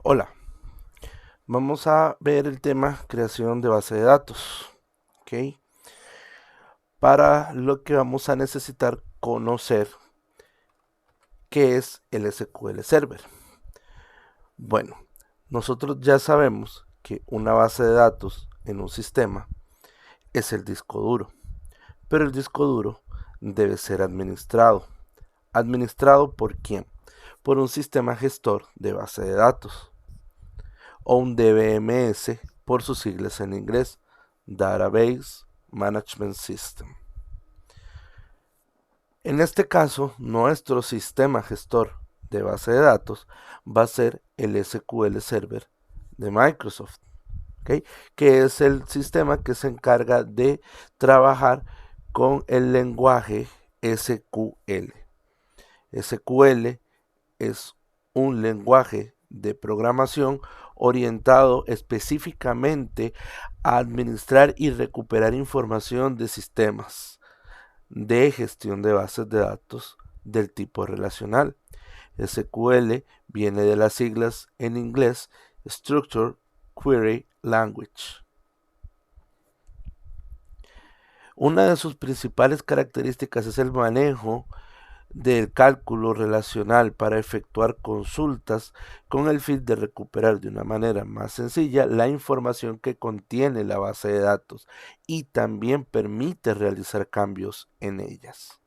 Hola, vamos a ver el tema creación de base de datos, ¿ok? Para lo que vamos a necesitar conocer qué es el SQL Server. Bueno, nosotros ya sabemos que una base de datos en un sistema es el disco duro, pero el disco duro debe ser administrado. ¿Administrado por quién? Por un sistema gestor de base de datos o un DBMS por sus siglas en inglés, Database Management System. En este caso, nuestro sistema gestor de base de datos va a ser el SQL Server de Microsoft, ¿okay? Que es el sistema que se encarga de trabajar con el lenguaje SQL. SQL es un lenguaje de programación orientado específicamente a administrar y recuperar información de sistemas de gestión de bases de datos del tipo relacional. SQL viene de las siglas en inglés Structured Query Language. Una de sus principales características es el manejo del cálculo relacional para efectuar consultas con el fin de recuperar de una manera más sencilla la información que contiene la base de datos y también permite realizar cambios en ellas.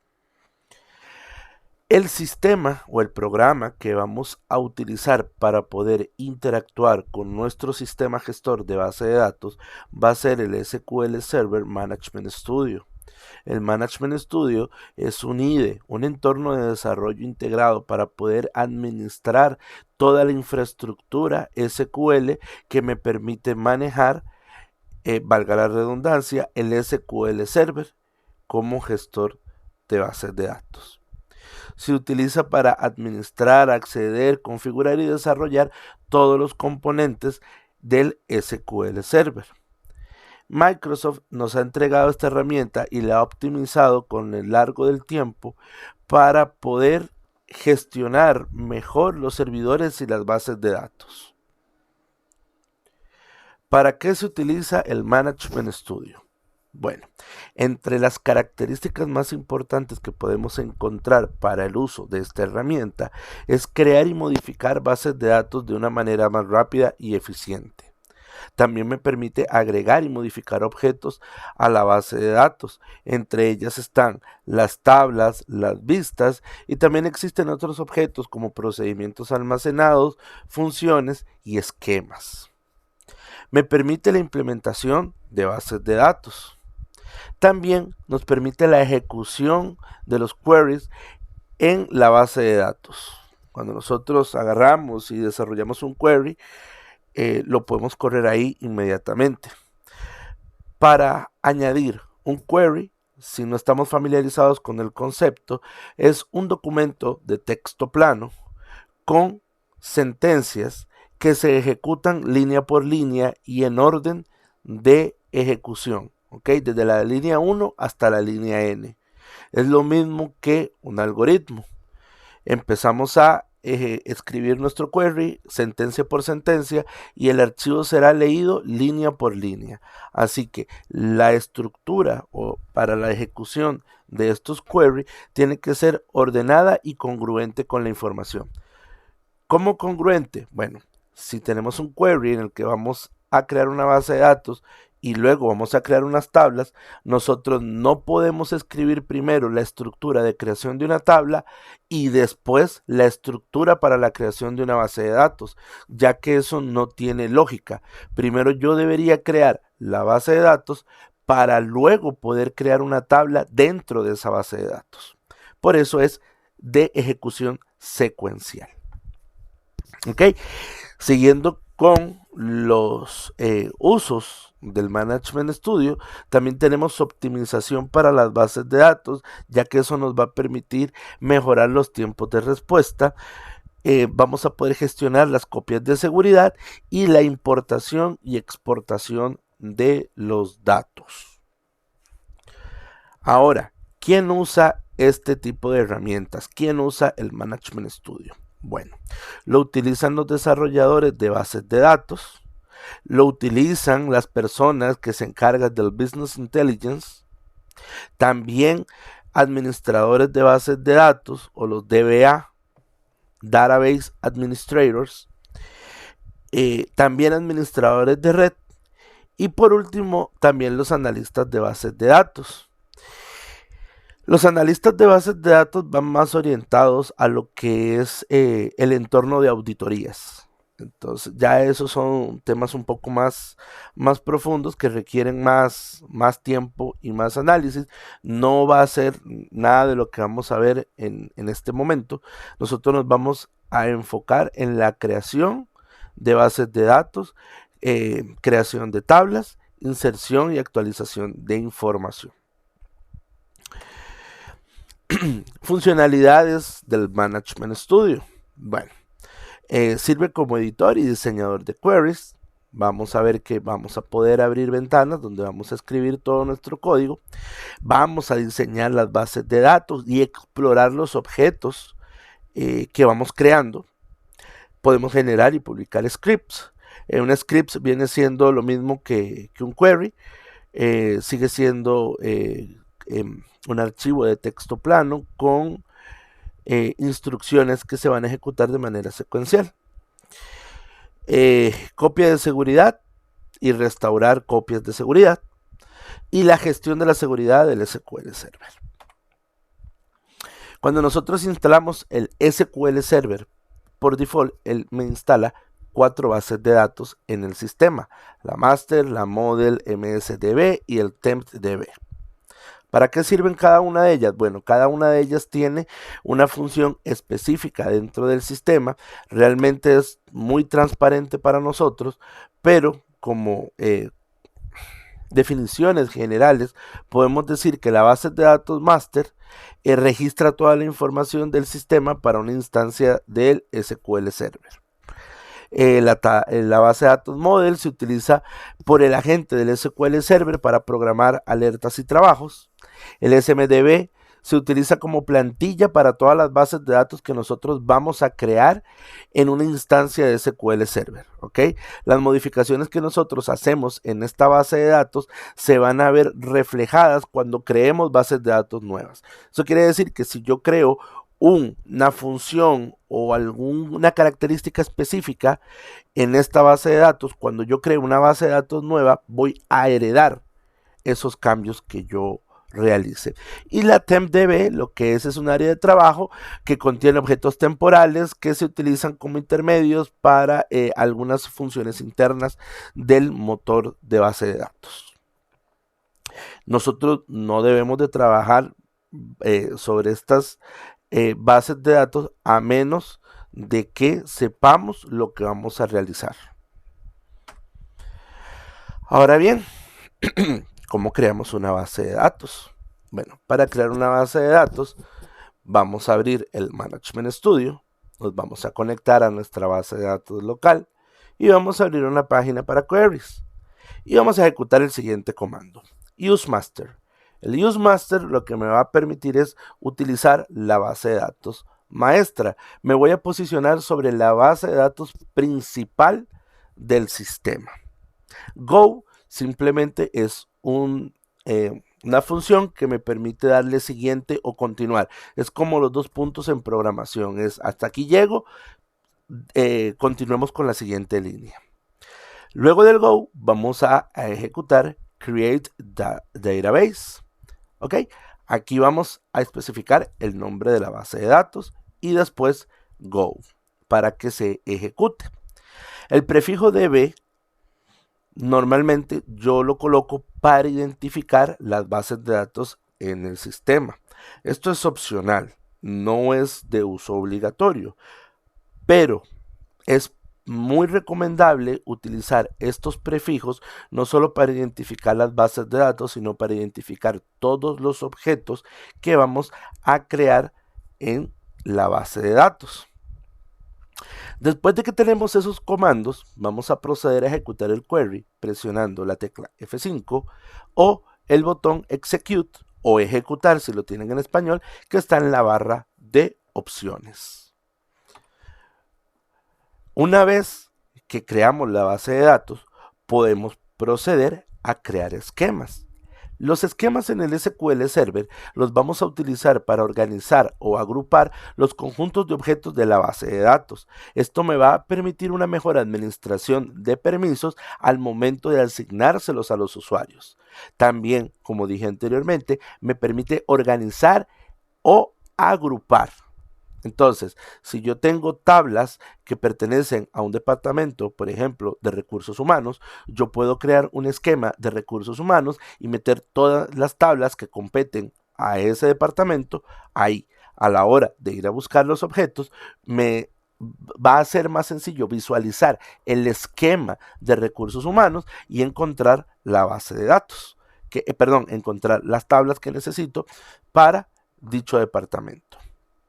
El sistema o el programa que vamos a utilizar para poder interactuar con nuestro sistema gestor de base de datos va a ser el SQL Server Management Studio. El Management Studio es un IDE, un entorno de desarrollo integrado para poder administrar toda la infraestructura SQL que me permite manejar, valga la redundancia, el SQL Server como gestor de bases de datos. Se utiliza para administrar, acceder, configurar y desarrollar todos los componentes del SQL Server. Microsoft nos ha entregado esta herramienta y la ha optimizado con el largo del tiempo para poder gestionar mejor los servidores y las bases de datos. ¿Para qué se utiliza el Management Studio? Bueno, entre las características más importantes que podemos encontrar para el uso de esta herramienta es crear y modificar bases de datos de una manera más rápida y eficiente. También me permite agregar y modificar objetos a la base de datos. Entre ellas están las tablas, las vistas y también existen otros objetos como procedimientos almacenados, funciones y esquemas. Me permite la implementación de bases de datos. También nos permite la ejecución de los queries en la base de datos. Cuando nosotros agarramos y desarrollamos un query, lo podemos correr ahí inmediatamente. Para añadir un query, si no estamos familiarizados con el concepto, es un documento de texto plano con sentencias que se ejecutan línea por línea y en orden de ejecución, ¿ok? Desde la línea 1 hasta la línea N. Es lo mismo que un algoritmo. Empezamos a escribir nuestro query sentencia por sentencia y el archivo será leído línea por línea. Así que la estructura o para la ejecución de estos queries tiene que ser ordenada y congruente con la información. ¿Cómo congruente? Bueno, si tenemos un query en el que vamos a crear una base de datos y luego vamos a crear unas tablas, nosotros no podemos escribir primero la estructura de creación de una tabla y después la estructura para la creación de una base de datos, ya que eso no tiene lógica. Primero yo debería crear la base de datos para luego poder crear una tabla dentro de esa base de datos. Por eso es de ejecución secuencial. ¿Ok? Siguiendo con los usos del Management Studio, también tenemos optimización para las bases de datos, ya que eso nos va a permitir mejorar los tiempos de respuesta. Vamos a poder gestionar las copias de seguridad y la importación y exportación de los datos. Ahora, ¿quién usa este tipo de herramientas? ¿Quién usa el Management Studio? Bueno, lo utilizan los desarrolladores de bases de datos, lo utilizan las personas que se encargan del Business Intelligence, también administradores de bases de datos o los DBA, Database Administrators, también administradores de red y por último también los analistas de bases de datos. Los analistas de bases de datos van más orientados a lo que es el entorno de auditorías. Entonces ya esos son temas un poco más profundos que requieren más tiempo y más análisis. No va a ser nada de lo que vamos a ver en este momento. Nosotros nos vamos a enfocar en la creación de bases de datos, creación de tablas, inserción y actualización de información. Funcionalidades del Management Studio. Bueno, sirve como editor y diseñador de queries. Vamos a ver que vamos a poder abrir ventanas donde vamos a escribir todo nuestro código. Vamos a diseñar las bases de datos y explorar los objetos que vamos creando. Podemos generar y publicar scripts. Un script viene siendo lo mismo que un query. Sigue siendo un archivo de texto plano con instrucciones que se van a ejecutar de manera secuencial. Copia de seguridad y restaurar copias de seguridad y la gestión de la seguridad del SQL Server. Cuando nosotros instalamos el SQL Server, por default, él me instala 4 bases de datos en el sistema: la Master, la Model, MSDB y el TempDB. ¿Para qué sirven cada una de ellas? Bueno, cada una de ellas tiene una función específica dentro del sistema. Realmente es muy transparente para nosotros, pero como definiciones generales, podemos decir que la base de datos master registra toda la información del sistema para una instancia del SQL Server. La base de datos model se utiliza por el agente del SQL Server para programar alertas y trabajos. El SMDB se utiliza como plantilla para todas las bases de datos que nosotros vamos a crear en una instancia de SQL Server, ¿ok? Las modificaciones que nosotros hacemos en esta base de datos se van a ver reflejadas cuando creemos bases de datos nuevas. Eso quiere decir que si yo creo una función o alguna característica específica en esta base de datos, cuando yo creo una base de datos nueva, voy a heredar esos cambios que yo realice. Y la TempDB lo que es un área de trabajo que contiene objetos temporales que se utilizan como intermedios para algunas funciones internas del motor de base de datos. Nosotros no debemos de trabajar sobre estas bases de datos a menos de que sepamos lo que vamos a realizar. Ahora bien, ¿cómo creamos una base de datos? Bueno, para crear una base de datos vamos a abrir el Management Studio, nos vamos a conectar a nuestra base de datos local y vamos a abrir una página para queries y vamos a ejecutar el siguiente comando: useMaster. El useMaster lo que me va a permitir es utilizar la base de datos maestra. Me voy a posicionar sobre la base de datos principal del sistema. Go simplemente es una función que me permite darle siguiente o continuar. Es como los 2 puntos en programación. Es hasta aquí llego, continuemos con la siguiente línea. Luego del go vamos a ejecutar create database. ¿Ok? Aquí vamos a especificar el nombre de la base de datos y después go para que se ejecute. El prefijo db normalmente yo lo coloco para identificar las bases de datos en el sistema. Esto es opcional, no es de uso obligatorio, pero es muy recomendable utilizar estos prefijos no solo para identificar las bases de datos, sino para identificar todos los objetos que vamos a crear en la base de datos. Después de que tenemos esos comandos, vamos a proceder a ejecutar el query presionando la tecla F5 o el botón Execute o ejecutar si lo tienen en español, que está en la barra de opciones. Una vez que creamos la base de datos, podemos proceder a crear esquemas. Los esquemas en el SQL Server los vamos a utilizar para organizar o agrupar los conjuntos de objetos de la base de datos. Esto me va a permitir una mejor administración de permisos al momento de asignárselos a los usuarios. También, como dije anteriormente, me permite organizar o agrupar. Entonces, si yo tengo tablas que pertenecen a un departamento, por ejemplo, de recursos humanos, yo puedo crear un esquema de recursos humanos y meter todas las tablas que competen a ese departamento ahí. A la hora de ir a buscar los objetos, me va a ser más sencillo visualizar el esquema de recursos humanos y encontrar la base de datos, encontrar las tablas que necesito para dicho departamento.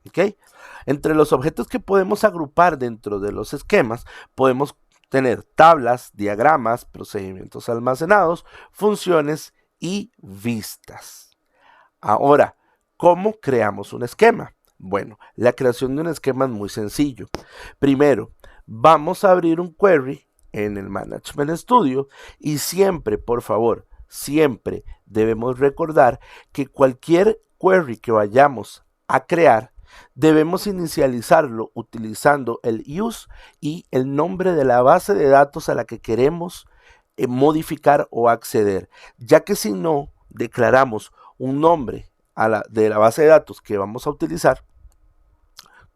¿Okay? Entre los objetos que podemos agrupar dentro de los esquemas, podemos tener tablas, diagramas, procedimientos almacenados, funciones y vistas. Ahora, ¿cómo creamos un esquema? Bueno, la creación de un esquema es muy sencillo. Primero, vamos a abrir un query en el Management Studio y siempre, por favor, siempre debemos recordar que cualquier query que vayamos a crear, debemos inicializarlo utilizando el use y el nombre de la base de datos a la que queremos modificar o acceder, ya que si no declaramos un nombre de la base de datos que vamos a utilizar,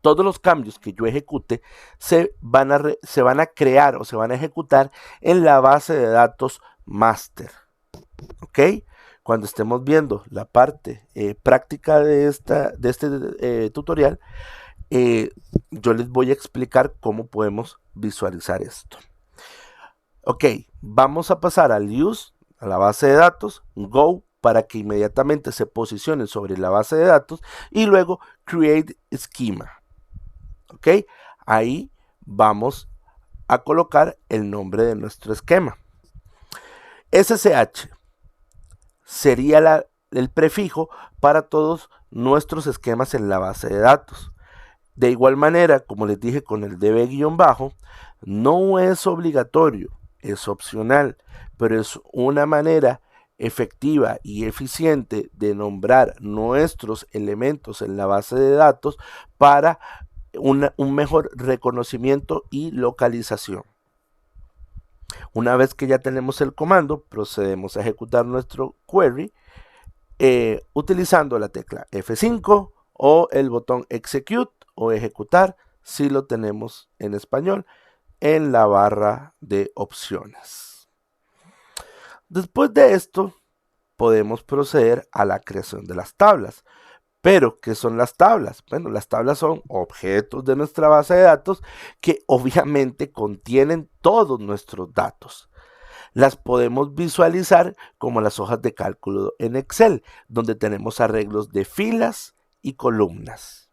todos los cambios que yo ejecute se van a crear o se van a ejecutar en la base de datos master. ¿Ok? Cuando estemos viendo la parte práctica de este tutorial, yo les voy a explicar cómo podemos visualizar esto. Ok, vamos a pasar al use, a la base de datos, go, para que inmediatamente se posicione sobre la base de datos, y luego create schema. Ok, ahí vamos a colocar el nombre de nuestro esquema. SSH sería el prefijo para todos nuestros esquemas en la base de datos. De igual manera, como les dije con el db-, no es obligatorio, es opcional, pero es una manera efectiva y eficiente de nombrar nuestros elementos en la base de datos para un mejor reconocimiento y localización. Una vez que ya tenemos el comando, procedemos a ejecutar nuestro query utilizando la tecla F5 o el botón Execute o Ejecutar si lo tenemos en español en la barra de opciones. Después de esto, podemos proceder a la creación de las tablas. Pero, ¿qué son las tablas? Bueno, las tablas son objetos de nuestra base de datos que obviamente contienen todos nuestros datos. Las podemos visualizar como las hojas de cálculo en Excel, donde tenemos arreglos de filas y columnas.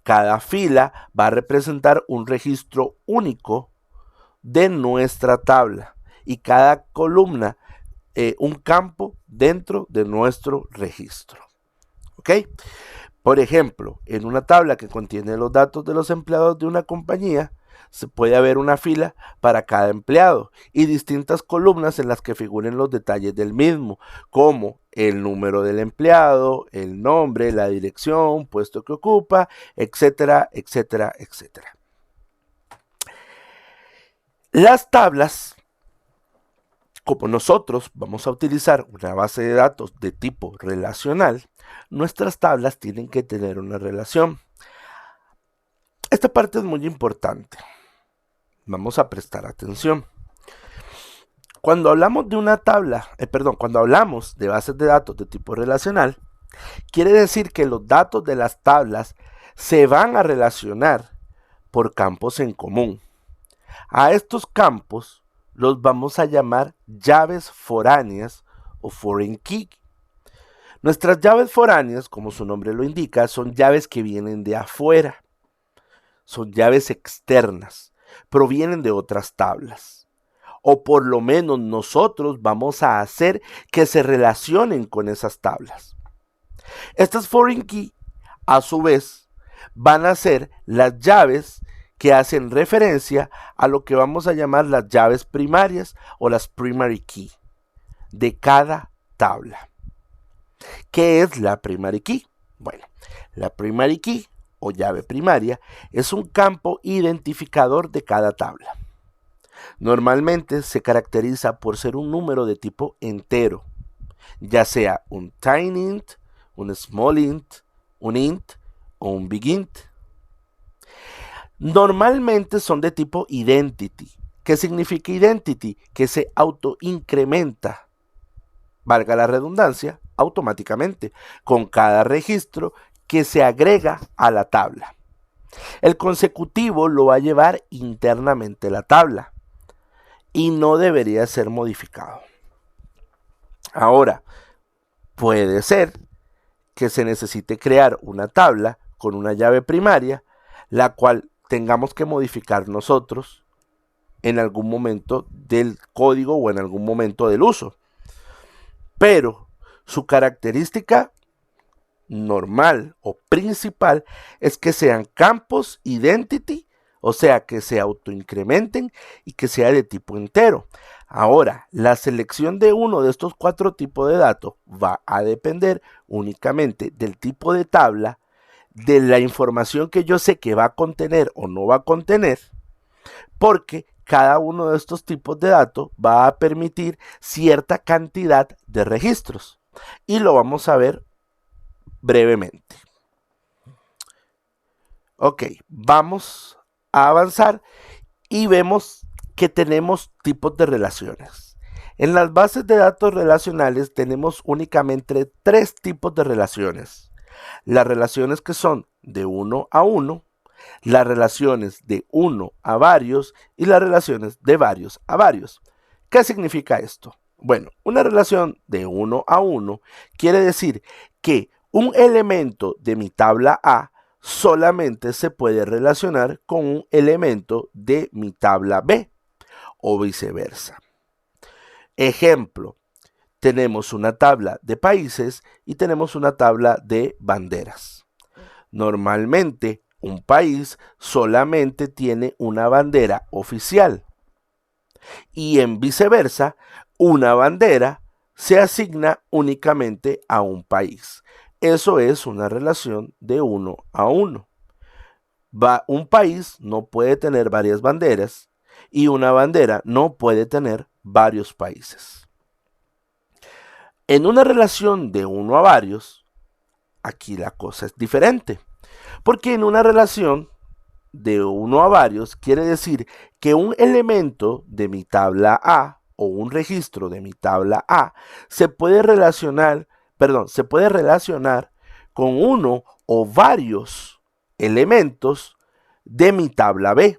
Cada fila va a representar un registro único de nuestra tabla y cada columna un campo dentro de nuestro registro. ¿Ok? Por ejemplo, en una tabla que contiene los datos de los empleados de una compañía, se puede haber una fila para cada empleado y distintas columnas en las que figuren los detalles del mismo, como el número del empleado, el nombre, la dirección, puesto que ocupa, etcétera, etcétera, etcétera. Las tablas, como nosotros vamos a utilizar una base de datos de tipo relacional, nuestras tablas tienen que tener una relación. Esta parte es muy importante. Vamos a prestar atención. Cuando hablamos de una tabla, cuando hablamos de bases de datos de tipo relacional, quiere decir que los datos de las tablas se van a relacionar por campos en común. A estos campos los vamos a llamar llaves foráneas o foreign key. Nuestras llaves foráneas, como su nombre lo indica, son llaves que vienen de afuera. Son llaves externas, provienen de otras tablas. O por lo menos nosotros vamos a hacer que se relacionen con esas tablas. Estas foreign key, a su vez, van a ser las llaves que hacen referencia a lo que vamos a llamar las llaves primarias o las primary key de cada tabla. ¿Qué es la primary key? Bueno, la primary key o llave primaria es un campo identificador de cada tabla. Normalmente se caracteriza por ser un número de tipo entero, ya sea un tiny int, un small int, un int o un big int. Normalmente son de tipo identity. ¿Qué significa identity? Que se autoincrementa, valga la redundancia, automáticamente con cada registro que se agrega a la tabla. El consecutivo lo va a llevar internamente la tabla y no debería ser modificado. Ahora, puede ser que se necesite crear una tabla con una llave primaria, la cual tengamos que modificar nosotros en algún momento del código o en algún momento del uso. Pero su característica normal o principal es que sean campos identity, o sea, que se autoincrementen y que sea de tipo entero. Ahora, la selección de uno de estos 4 tipos de datos va a depender únicamente del tipo de tabla, de la información que yo sé que va a contener o no va a contener, porque cada uno de estos tipos de datos va a permitir cierta cantidad de registros. Y lo vamos a ver brevemente. Ok, vamos a avanzar y vemos que tenemos tipos de relaciones. En las bases de datos relacionales tenemos únicamente 3 tipos de relaciones. Las relaciones que son de 1 a 1, las relaciones de 1 a varios y las relaciones de varios a varios. ¿Qué significa esto? Bueno, una relación de 1 a 1 quiere decir que un elemento de mi tabla A solamente se puede relacionar con un elemento de mi tabla B o viceversa. Ejemplo, tenemos una tabla de países y tenemos una tabla de banderas. Normalmente, un país solamente tiene una bandera oficial y en viceversa, una bandera se asigna únicamente a un país. Eso es una relación de 1 a 1. Un país no puede tener varias banderas y una bandera no puede tener varios países. En una relación de 1 a varios, aquí la cosa es diferente, porque en una relación de 1 a varios quiere decir que un elemento de mi tabla A o un registro de mi tabla A se puede relacionar con uno o varios elementos de mi tabla B.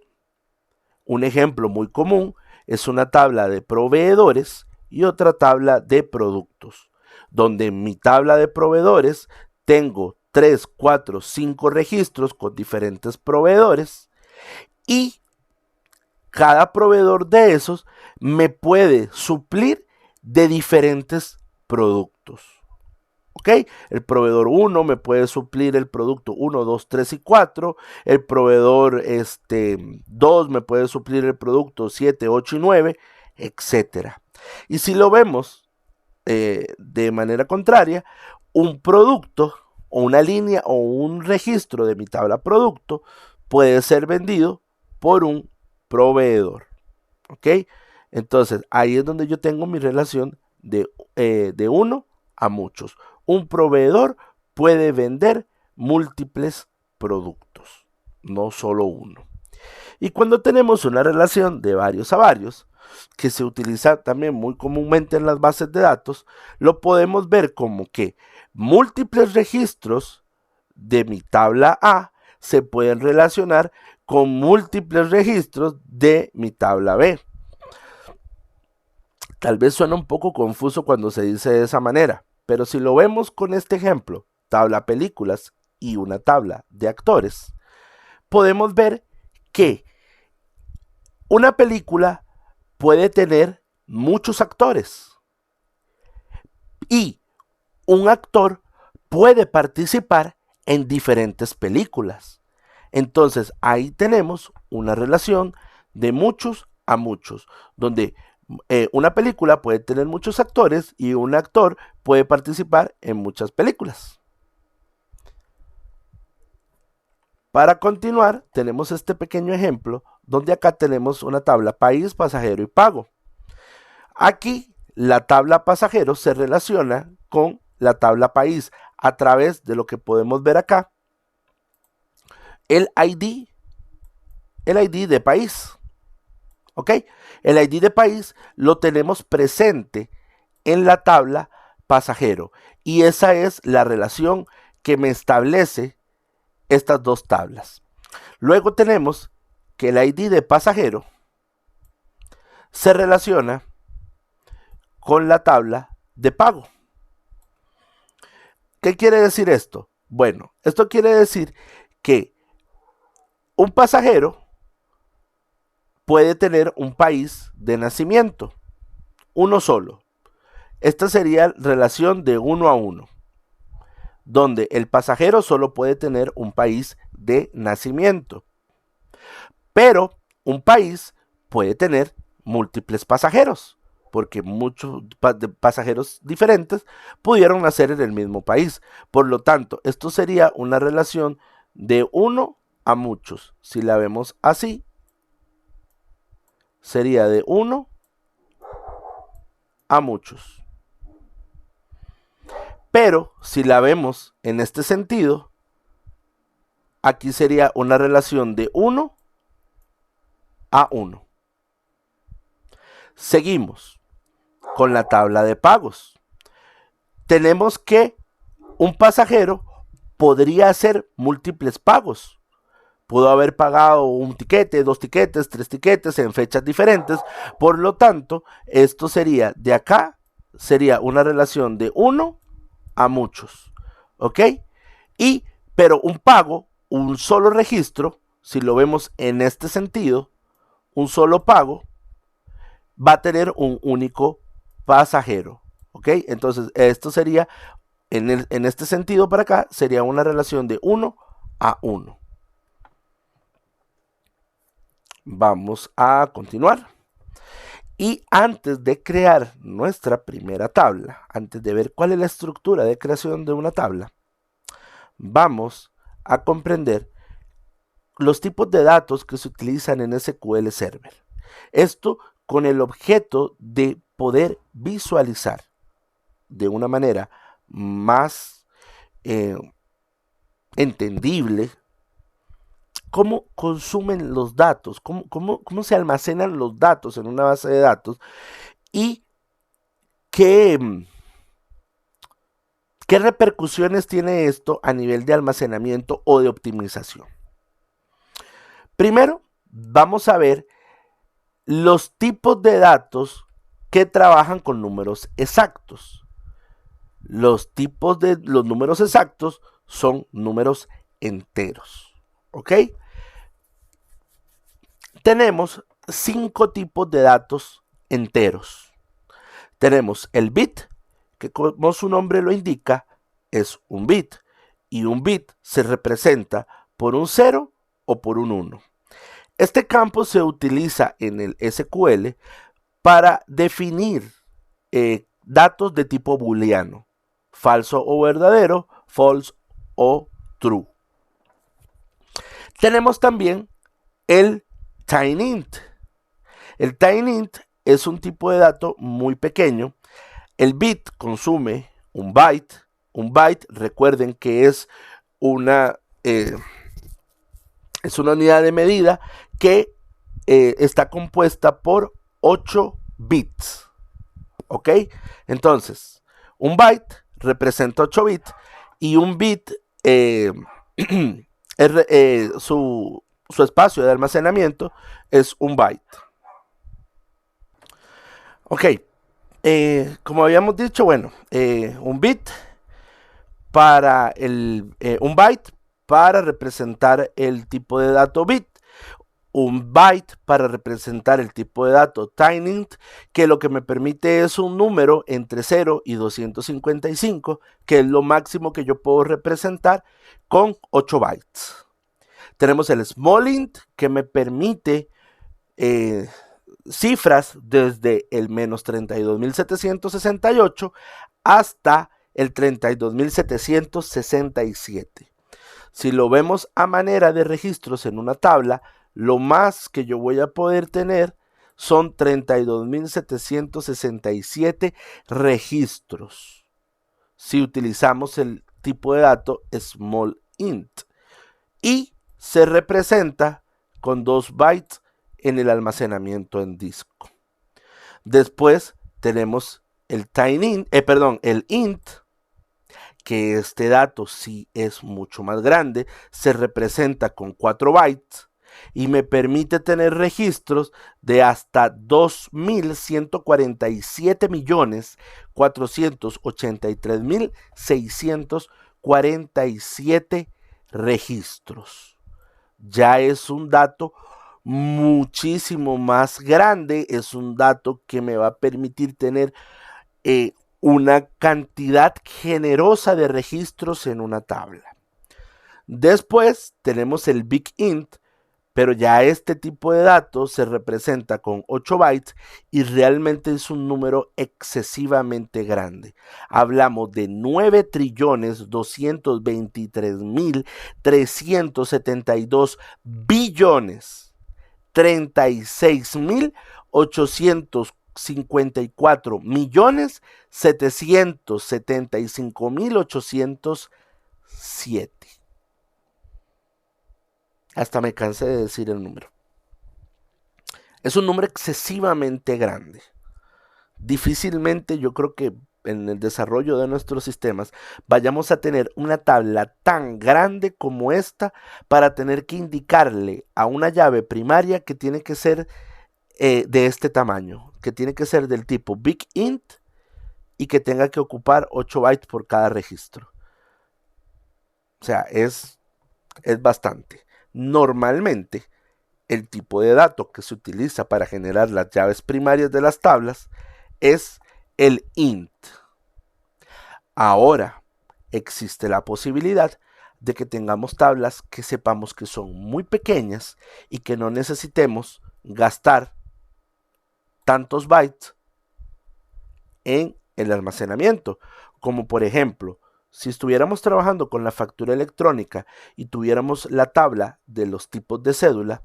Un ejemplo muy común es una tabla de proveedores y otra tabla de productos, donde en mi tabla de proveedores tengo 3, 4, 5 registros con diferentes proveedores y cada proveedor de esos me puede suplir de diferentes productos. ¿Ok? El proveedor 1 me puede suplir el producto 1, 2, 3 y 4. El proveedor 2 me puede suplir el producto 7, 8 y 9, etc. Y si lo vemos de manera contraria, un producto o una línea o un registro de mi tabla producto puede ser vendido por un proveedor. ¿Ok? Entonces, ahí es donde yo tengo mi relación de 1 a muchos. Un proveedor puede vender múltiples productos, no solo uno. Y cuando tenemos una relación de varios a varios, que se utiliza también muy comúnmente en las bases de datos, lo podemos ver como que múltiples registros de mi tabla A se pueden relacionar con múltiples registros de mi tabla B. Tal vez suena un poco confuso cuando se dice de esa manera, pero si lo vemos con este ejemplo, tabla películas y una tabla de actores, podemos ver que una película puede tener muchos actores y un actor puede participar en diferentes películas. Entonces ahí tenemos una relación de muchos a muchos, donde una película puede tener muchos actores y un actor puede participar en muchas películas. Para continuar, tenemos este pequeño ejemplo donde acá tenemos una tabla país, pasajero y pago. Aquí la tabla pasajero se relaciona con la tabla país a través de lo que podemos ver acá, el ID de país. ¿Ok? El ID de país lo tenemos presente en la tabla pasajero y esa es la relación que me establece estas dos tablas. Luego tenemos que el ID de pasajero se relaciona con la tabla de pago. ¿Qué quiere decir esto? Bueno, esto quiere decir que un pasajero puede tener un país de nacimiento, uno solo. Esta sería relación de 1 a 1, donde el pasajero solo puede tener un país de nacimiento. Pero un país puede tener múltiples pasajeros, porque muchos pasajeros diferentes pudieron nacer en el mismo país. Por lo tanto, esto sería una relación de 1 a muchos. Si la vemos así, sería de 1 a muchos. Pero si la vemos en este sentido, aquí sería una relación de 1 a 1. Seguimos con la tabla de pagos. Tenemos que un pasajero podría hacer múltiples pagos. Pudo haber pagado un tiquete, 2 tiquetes, 3 tiquetes en fechas diferentes. Por lo tanto, esto sería de acá, sería una relación de 1 a muchos. ¿Ok? Pero un pago, un solo registro, si lo vemos en este sentido, un solo pago va a tener un único pasajero. ¿Ok? Entonces, esto sería, en este sentido para acá, sería una relación de 1 a 1. Vamos a continuar. Y antes de crear nuestra primera tabla, antes de ver cuál es la estructura de creación de una tabla, vamos a comprender los tipos de datos que se utilizan en SQL Server. Esto con el objeto de poder visualizar de una manera más entendible cómo consumen los datos, cómo se almacenan los datos en una base de datos y qué repercusiones tiene esto a nivel de almacenamiento o de optimización. Primero, vamos a ver los tipos de datos que trabajan con números exactos. Los tipos de los números exactos son números enteros. ¿Ok? Tenemos 5 tipos de datos enteros. Tenemos el bit, que como su nombre lo indica, es un bit. Y un bit se representa por un 0 o por un 1. Este campo se utiliza en el SQL para definir datos de tipo booleano, falso o verdadero, false o true. Tenemos también el tinyInt. El tinyInt es un tipo de dato muy pequeño. El bit consume un byte. Un byte, recuerden que es una unidad de medida que está compuesta por 8 bits. ¿Ok? Entonces, un byte representa 8 bits y un bit, su espacio de almacenamiento es un byte. Ok, como habíamos dicho, bueno, un bit para un byte para representar el tipo de dato bit, un byte para representar el tipo de dato tinyInt, que lo que me permite es un número entre 0 y 255, que es lo máximo que yo puedo representar con 8 bytes. Tenemos el small int, que me permite cifras desde el menos 32.768 hasta el 32.767. Si lo vemos a manera de registros en una tabla, lo más que yo voy a poder tener son 32.767 registros si utilizamos el tipo de dato small int, y se representa con 2 bytes en el almacenamiento en disco. Después tenemos el el int, que este dato sí es mucho más grande, se representa con 4 bytes y me permite tener registros de hasta 2.147.483.647 registros. Ya es un dato muchísimo más grande, es un dato que me va a permitir tener una cantidad generosa de registros en una tabla. Después tenemos el big int, pero ya este tipo de datos se representa con 8 bytes y realmente es un número excesivamente grande. Hablamos de 9.223.372 billones, 36.854.775.807. Hasta me cansé de decir el número. Es un número excesivamente grande. Difícilmente yo creo que en el desarrollo de nuestros sistemas vayamos a tener una tabla tan grande como esta para tener que indicarle a una llave primaria que tiene que ser de este tamaño, que tiene que ser del tipo big int y que tenga que ocupar 8 bytes por cada registro. O sea, es bastante. Normalmente, el tipo de dato que se utiliza para generar las llaves primarias de las tablas es el int. Ahora, existe la posibilidad de que tengamos tablas que sepamos que son muy pequeñas y que no necesitemos gastar tantos bytes en el almacenamiento, como por ejemplo, si estuviéramos trabajando con la factura electrónica y tuviéramos la tabla de los tipos de cédula,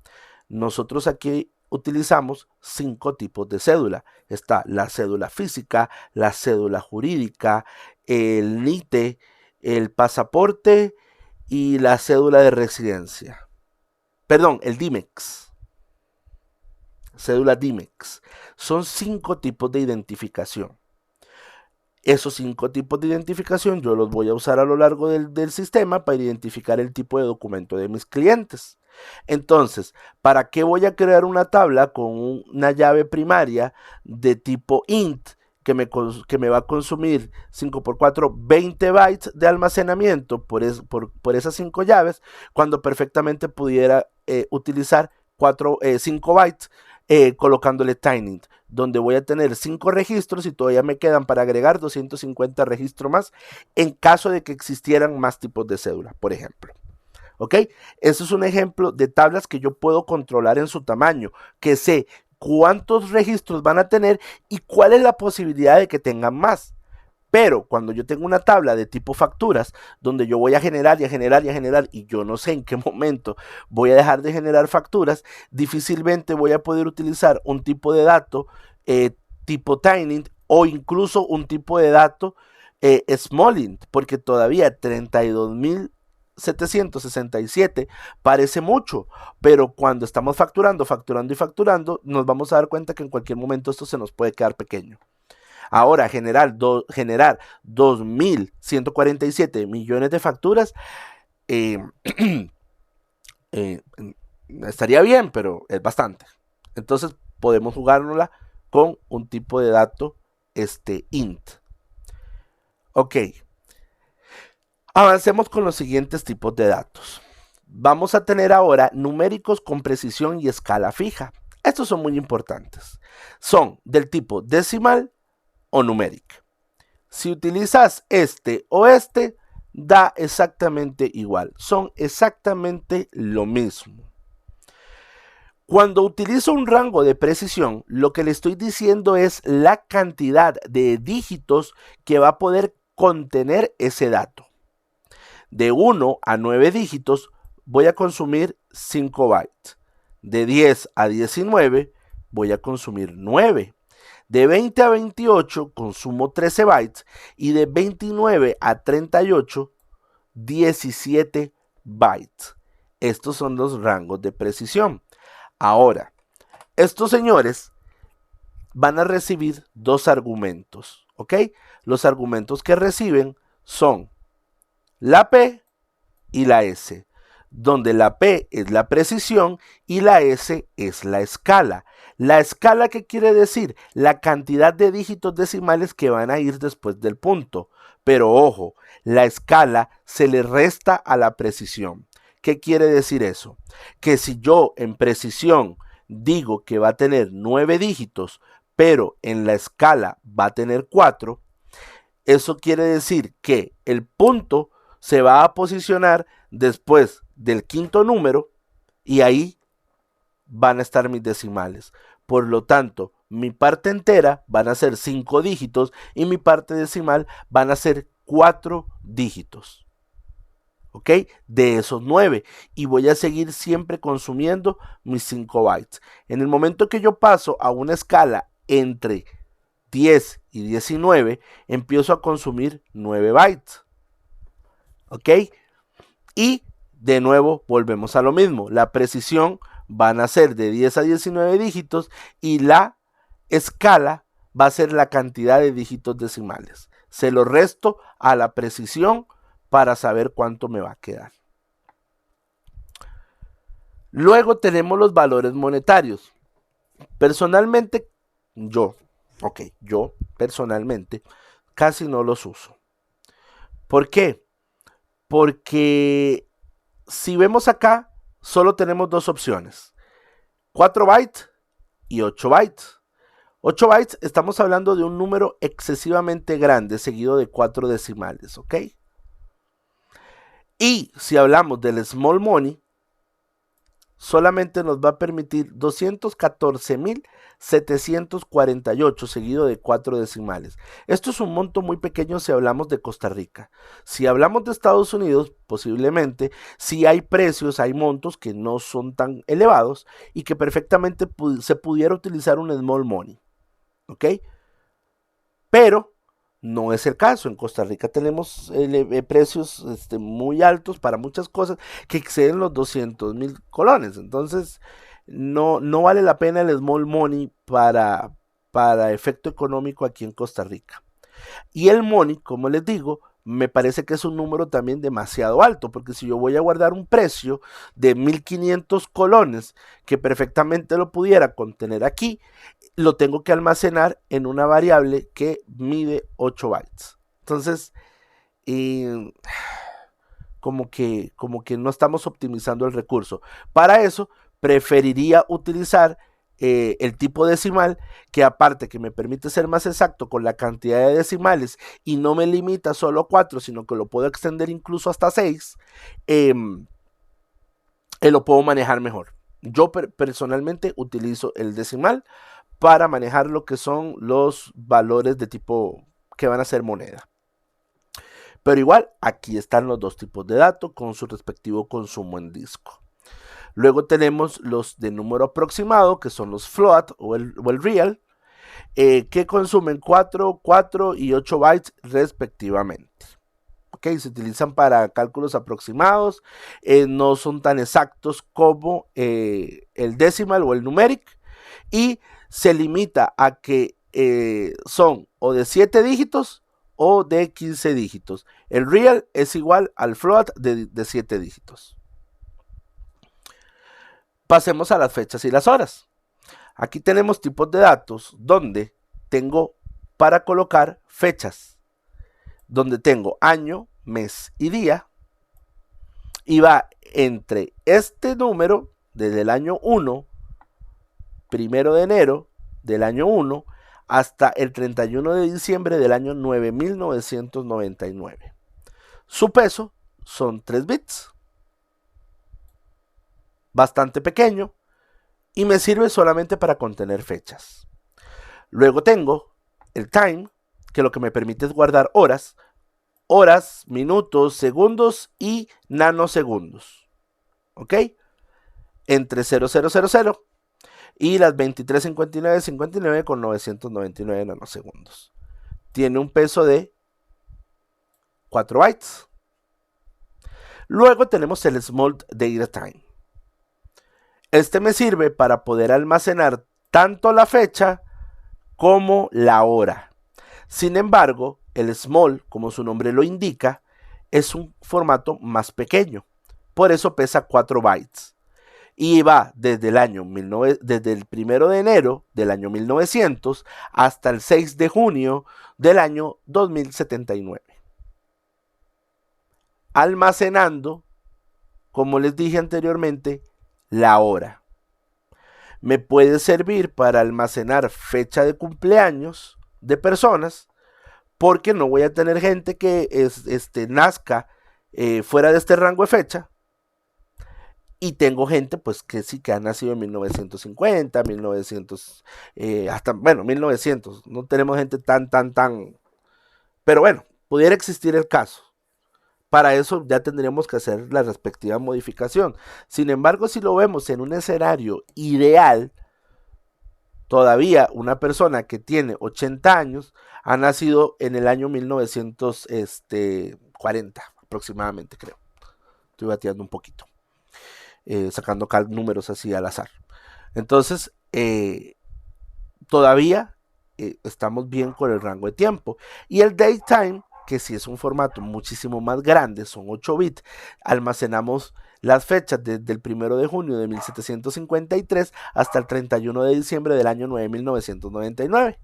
nosotros aquí utilizamos 5 tipos de cédula. Está la cédula física, la cédula jurídica, el NITE, el pasaporte y la cédula de residencia. Perdón, el DIMEX. Cédula DIMEX. Son 5 tipos de identificación. Esos 5 tipos de identificación yo los voy a usar a lo largo del sistema para identificar el tipo de documento de mis clientes. Entonces, ¿para qué voy a crear una tabla con una llave primaria de tipo int que me va a consumir 5×4, 20 bytes de almacenamiento por esas 5 llaves, cuando perfectamente pudiera utilizar 5 bytes colocándole tinyint, donde voy a tener 5 registros y todavía me quedan para agregar 250 registros más en caso de que existieran más tipos de cédula, por ejemplo. ¿Ok? Eso es un ejemplo de tablas que yo puedo controlar en su tamaño, que sé cuántos registros van a tener y cuál es la posibilidad de que tengan más. Pero cuando yo tengo una tabla de tipo facturas, donde yo voy a generar y a generar y a generar, y yo no sé en qué momento voy a dejar de generar facturas, difícilmente voy a poder utilizar un tipo de dato tipo tinyint o incluso un tipo de dato smallint, porque todavía 32.767 parece mucho, pero cuando estamos facturando, nos vamos a dar cuenta que en cualquier momento esto se nos puede quedar pequeño. Ahora, generar 2.147 millones de facturas estaría bien, pero es bastante. Entonces podemos jugárnosla con un tipo de dato int. Ok. Avancemos con los siguientes tipos de datos. Vamos a tener ahora numéricos con precisión y escala fija. Estos son muy importantes. Son del tipo decimal o numérica. Si utilizas este o este, da exactamente igual. Son exactamente lo mismo. Cuando utilizo un rango de precisión, lo que le estoy diciendo es la cantidad de dígitos que va a poder contener ese dato. De 1 a 9 dígitos voy a consumir 5 bytes. De 10 a 19 voy a consumir 9. De 20 a 28 consumo 13 bytes y de 29 a 38 17 bytes. Estos son los rangos de precisión. Ahora, estos señores van a recibir dos argumentos, ¿ok? Los argumentos que reciben son la P y la S, donde la P es la precisión y la S es la escala. La escala, ¿qué quiere decir? La cantidad de dígitos decimales que van a ir después del punto. Pero ojo, la escala se le resta a la precisión. ¿Qué quiere decir eso? Que si yo en precisión digo que va a tener 9 dígitos, pero en la escala va a tener 4, eso quiere decir que el punto se va a posicionar después del quinto número y ahí van a estar mis decimales. Por lo tanto, mi parte entera van a ser 5 dígitos y mi parte decimal van a ser 4 dígitos. ¿Ok? De esos 9. Y voy a seguir siempre consumiendo mis 5 bytes. En el momento que yo paso a una escala entre 10 y 19, empiezo a consumir 9 bytes. ¿Ok? Y de nuevo volvemos a lo mismo. La precisión van a ser de 10 a 19 dígitos y la escala va a ser la cantidad de dígitos decimales. Se lo resto a la precisión para saber cuánto me va a quedar. Luego tenemos los valores monetarios. Personalmente, yo personalmente casi no los uso. ¿Por qué? Porque si vemos acá, solo tenemos dos opciones. 4 bytes y 8 bytes. 8 bytes, estamos hablando de un número excesivamente grande, seguido de 4 decimales, ¿ok? Y si hablamos del small money, solamente nos va a permitir 214.748 seguido de 4 decimales. Esto es un monto muy pequeño si hablamos de Costa Rica. Si hablamos de Estados Unidos, posiblemente sí hay precios, hay montos que no son tan elevados y que perfectamente se pudiera utilizar un small money. ¿Ok? Pero no es el caso. En Costa Rica tenemos precios muy altos para muchas cosas que exceden los 200.000 colones. Entonces, no vale la pena el small money para efecto económico aquí en Costa Rica. Y el money, como les digo, me parece que es un número también demasiado alto, porque si yo voy a guardar un precio de 1.500 colones, que perfectamente lo pudiera contener aquí, lo tengo que almacenar en una variable que mide 8 bytes. Entonces, como que no estamos optimizando el recurso. Para eso, preferiría utilizar el tipo decimal, que aparte que me permite ser más exacto con la cantidad de decimales y no me limita solo a 4, sino que lo puedo extender incluso hasta 6, lo puedo manejar mejor. Yo personalmente utilizo el decimal para manejar lo que son los valores de tipo que van a ser moneda. Pero igual, aquí están los dos tipos de datos con su respectivo consumo en disco. Luego tenemos los de número aproximado, que son los float o el real, que consumen 4, 4 y 8 bytes respectivamente. Okay, se utilizan para cálculos aproximados, no son tan exactos como el decimal o el numeric, y se limita a que son o de 7 dígitos o de 15 dígitos. El real es igual al float de 7 dígitos. Pasemos a las fechas y las horas. Aquí tenemos tipos de datos donde tengo para colocar fechas, donde tengo año, mes y día, y va entre este número desde el año 1, 1 de enero del año 1, hasta el 31 de diciembre del año 9.999. Su peso son 3 bits, bastante pequeño, y me sirve solamente para contener fechas. Luego tengo el time, que lo que me permite es guardar horas, minutos, segundos y nanosegundos. ¿Ok? Entre 0000 y las 23:59:59 con 999 nanosegundos. Tiene un peso de 4 bytes. Luego tenemos el Small Data Time. Este me sirve para poder almacenar tanto la fecha como la hora. Sin embargo, el Small, como su nombre lo indica, es un formato más pequeño. Por eso pesa 4 bytes. Y va desde el 1 de enero del año 1900 hasta el 6 de junio del año 2079. Almacenando, como les dije anteriormente, la hora. Me puede servir para almacenar fecha de cumpleaños de personas, porque no voy a tener gente que nazca fuera de este rango de fecha. Y tengo gente pues que sí que ha nacido en 1950, 1900, hasta, bueno, 1900. No tenemos gente tan. Pero bueno, pudiera existir el caso. Para eso ya tendríamos que hacer la respectiva modificación. Sin embargo, si lo vemos en un escenario ideal, todavía una persona que tiene 80 años ha nacido en el año 1940 aproximadamente, creo. Estoy bateando un poquito. Sacando números así al azar. Entonces, todavía estamos bien con el rango de tiempo. Y el daytime, que si es un formato muchísimo más grande, son 8 bits, almacenamos las fechas desde el 1 de junio de 1753 hasta el 31 de diciembre del año 1999.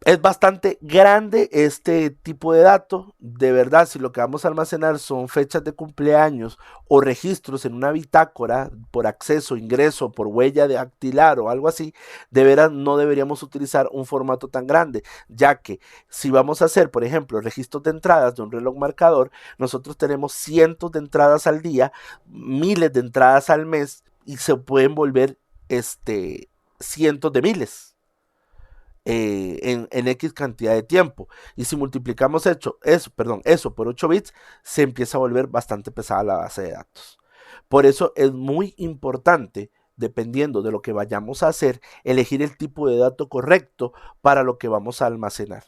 Es bastante grande este tipo de dato. De verdad, si lo que vamos a almacenar son fechas de cumpleaños o registros en una bitácora por acceso, ingreso, por huella dactilar o algo así, de veras no deberíamos utilizar un formato tan grande, ya que si vamos a hacer, por ejemplo, registros de entradas de un reloj marcador, nosotros tenemos cientos de entradas al día, miles de entradas al mes y se pueden volver cientos de miles. En X cantidad de tiempo. Y si multiplicamos eso por 8 bits, se empieza a volver bastante pesada la base de datos. Por eso es muy importante, dependiendo de lo que vayamos a hacer, elegir el tipo de dato correcto para lo que vamos a almacenar.